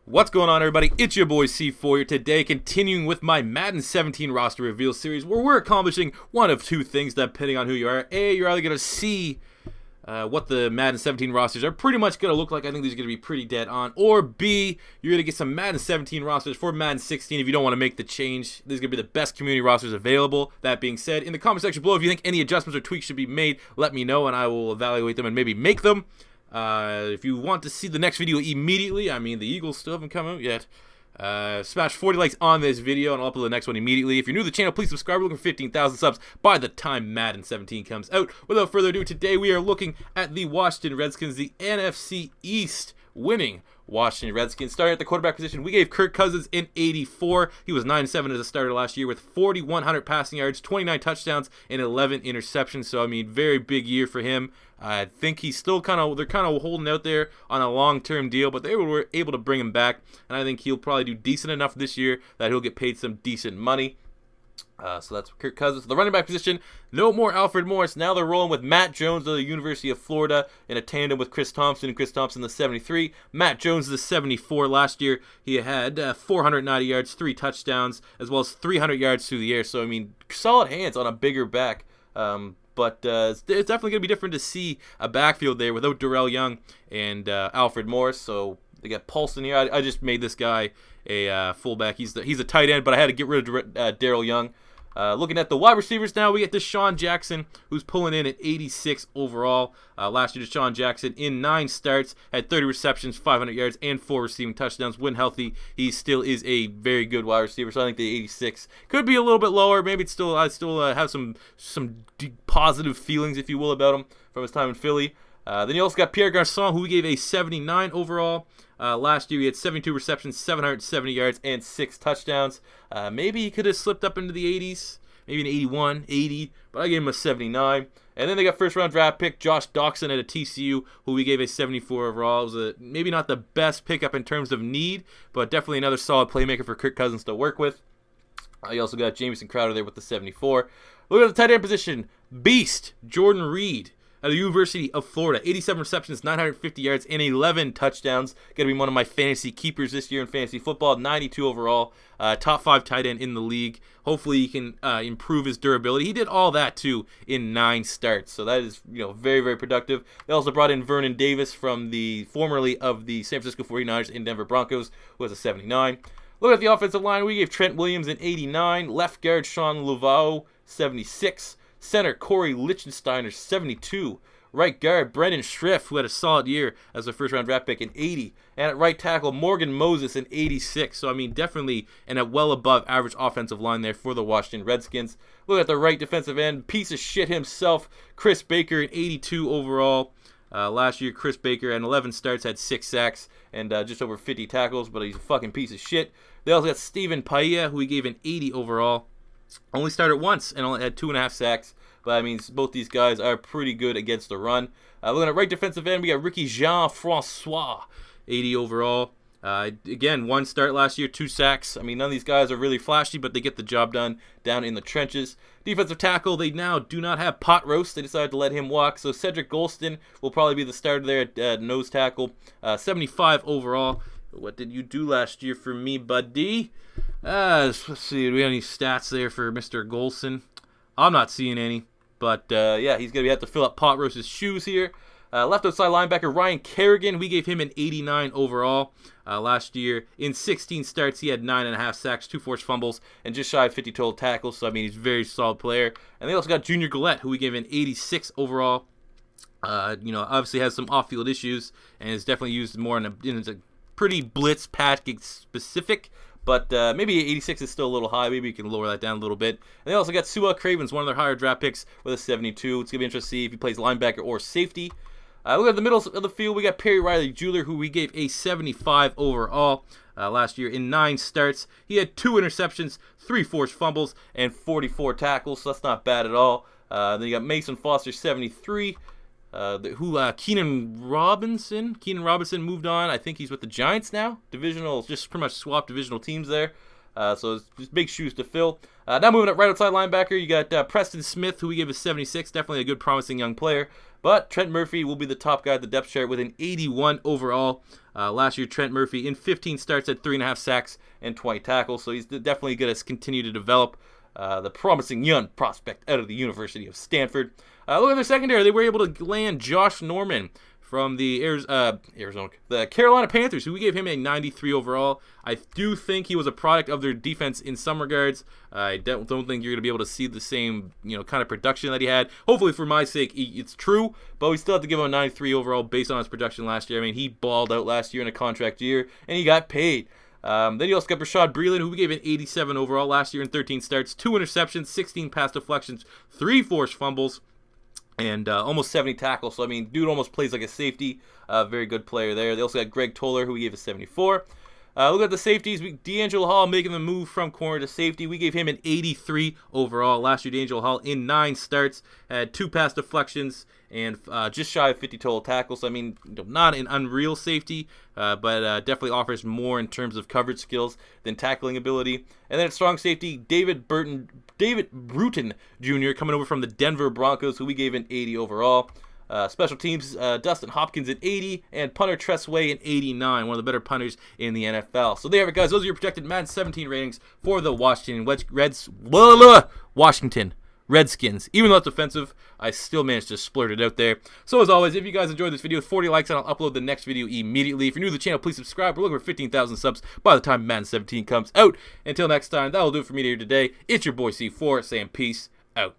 What's going on, everybody? It's your boy C4 here today, continuing with my Madden 17 roster reveal series, where we're accomplishing one of two things depending on who you are. A, you're either going to see what the Madden 17 rosters are pretty much going to look like. I think these are going to be pretty dead on. Or B, you're going to get some Madden 17 rosters for Madden 16 if you don't want to make the change. These are going to be the best community rosters available. That being said, in the comment section below, if you think any adjustments or tweaks should be made, let me know and I will evaluate them and maybe make them. If you want to see the next video immediately, I mean, the Eagles still haven't come out yet. Smash 40 likes on this video and I'll upload the next one immediately. If you're new to the channel, please subscribe. We're looking for 15,000 subs by the time Madden 17 comes out. Without further ado, today we are looking at the Washington Redskins, the NFC East winning Washington Redskins. Starting at the quarterback position, we gave Kirk Cousins in 84. He was 9-7 as a starter last year with 4,100 passing yards, 29 touchdowns, and 11 interceptions. So, I mean, very big year for him. I think he's still they're kind of holding out there on a long-term deal, but they were able to bring him back, and I think he'll probably do decent enough this year that he'll get paid some decent money. So that's Kirk Cousins. The running back position, no more Alfred Morris. Now they're rolling with Matt Jones of the University of Florida in a tandem with Chris Thompson. Chris Thompson, the 73. Matt Jones, the 74. Last year, he had 490 yards, 3 touchdowns, as well as 300 yards through the air. So, I mean, solid hands on a bigger back. But it's definitely going to be different to see a backfield there without Darrell Young and Alfred Morris. So they got Paulson here. I just made this guy a fullback. He's a tight end, but I had to get rid of Darrell Young. Looking at the wide receivers now, we get DeSean Jackson, who's pulling in at 86 overall. Last year, DeSean Jackson, in 9 starts, had 30 receptions, 500 yards, and 4 receiving touchdowns. When healthy, he still is a very good wide receiver, so I think the 86 could be a little bit lower. Maybe it's still I still have some positive feelings, if you will, about him from his time in Philly. Then you also got Pierre Garcon, who we gave a 79 overall. Last year, he had 72 receptions, 770 yards, and 6 touchdowns. Maybe he could have slipped up into the 80s, maybe an 81, 80, but I gave him a 79. And then they got first-round draft pick Josh Doctson at a TCU, who we gave a 74 overall. It was maybe not the best pickup in terms of need, but definitely another solid playmaker for Kirk Cousins to work with. You also got Jamison Crowder there with the 74. Look at the tight end position. Beast, Jordan Reed at the University of Florida. 87 receptions, 950 yards, and 11 touchdowns. Going to be one of my fantasy keepers this year in fantasy football. 92 overall. Top 5 tight end in the league. Hopefully he can improve his durability. He did all that, too, in 9 starts. So that is, very, very productive. They also brought in Vernon Davis from formerly of the San Francisco 49ers and Denver Broncos, who has a 79. Look at the offensive line. We gave Trent Williams an 89. Left guard Sean Louvau, 76. Center Corey Lichtensteiner, 72. Right guard Brendan Schriff, who had a solid year as a first-round draft pick, an 80. And at right tackle Morgan Moses, an 86. So, I mean, definitely a well above average offensive line there for the Washington Redskins. Look at the right defensive end, piece of shit himself, Chris Baker, an 82 overall. Last year, Chris Baker had 11 starts, had 6 sacks, and just over 50 tackles, but he's a fucking piece of shit. They also got Steven Paella, who we gave an 80 overall. Only started once and only had 2.5 sacks. But I mean, both these guys are pretty good against the run. Looking at right defensive end, we got Ricky Jean-Francois, 80 overall. Again, 1 start last year, 2 sacks. I mean, none of these guys are really flashy, but they get the job done down in the trenches. Defensive tackle, they now do not have Pot Roast. They decided to let him walk. So Cedric Golston will probably be the starter there at nose tackle. 75 overall. What did you do last year for me, buddy? Let's see. Do we have any stats there for Mr. Golston? I'm not seeing any. But, yeah, he's going to have to fill up Pot Roast's shoes here. Left outside linebacker Ryan Kerrigan. We gave him an 89 overall last year. In 16 starts, he had 9.5 sacks, 2 forced fumbles, and just shy of 50 total tackles. So, I mean, he's a very solid player. And they also got Junior Gillette, who we gave an 86 overall. Obviously has some off-field issues and is definitely used more in a pretty blitz package specific. But maybe 86 is still a little high. Maybe you can lower that down a little bit. And they also got Sua Cravens, one of their higher draft picks, with a 72. It's going to be interesting to see if he plays linebacker or safety. Look at the middle of the field. We got Perry Riley Jr., who we gave a 75 overall last year in 9 starts. He had 2 interceptions, 3 forced fumbles, and 44 tackles. So that's not bad at all. Then you got Mason Foster, 73. Keenan Robinson moved on. I think he's with the Giants now. Just pretty much swapped divisional teams there. So it's just big shoes to fill. Now moving up right outside linebacker, you got Preston Smith, who we gave a 76. Definitely a good, promising young player. But Trent Murphy will be the top guy at the depth chart with an 81 overall. Last year, Trent Murphy in 15 starts at 3.5 sacks and 20 tackles, so he's definitely going to continue to develop the promising young prospect out of the University of Stanford. Look at their secondary. They were able to land Josh Norman from the Carolina Panthers, who we gave him a 93 overall. I do think he was a product of their defense in some regards. I don't think you're going to be able to see the same, kind of production that he had. Hopefully, for my sake, it's true, but we still have to give him a 93 overall based on his production last year. I mean, he balled out last year in a contract year, and he got paid. Then you also got Rashad Breeland, who we gave an 87 overall last year in 13 starts, 2 interceptions, 16 pass deflections, 3 forced fumbles, and almost 70 tackles. So, I mean, dude almost plays like a safety. Very good player there. They also got Greg Toller, who we gave a 74. Look at the safeties. D'Angelo Hall making the move from corner to safety. We gave him an 83 overall. Last year, D'Angelo Hall in 9 starts had 2 pass deflections and just shy of 50 total tackles. So, I mean, not an unreal safety, but definitely offers more in terms of coverage skills than tackling ability. And then at strong safety, David Bruton Jr. coming over from the Denver Broncos, who we gave an 80 overall. Special teams, Dustin Hopkins at 80, and punter Tress Way at 89, one of the better punters in the NFL. So there you have it, guys. Those are your projected Madden 17 ratings for the Washington Redskins. Even though it's offensive, I still managed to splurt it out there. So as always, if you guys enjoyed this video, 40 likes and I'll upload the next video immediately. If you're new to the channel, please subscribe. We're looking for 15,000 subs by the time Madden 17 comes out. Until next time, that'll do it for me here today. It's your boy C4 saying peace out.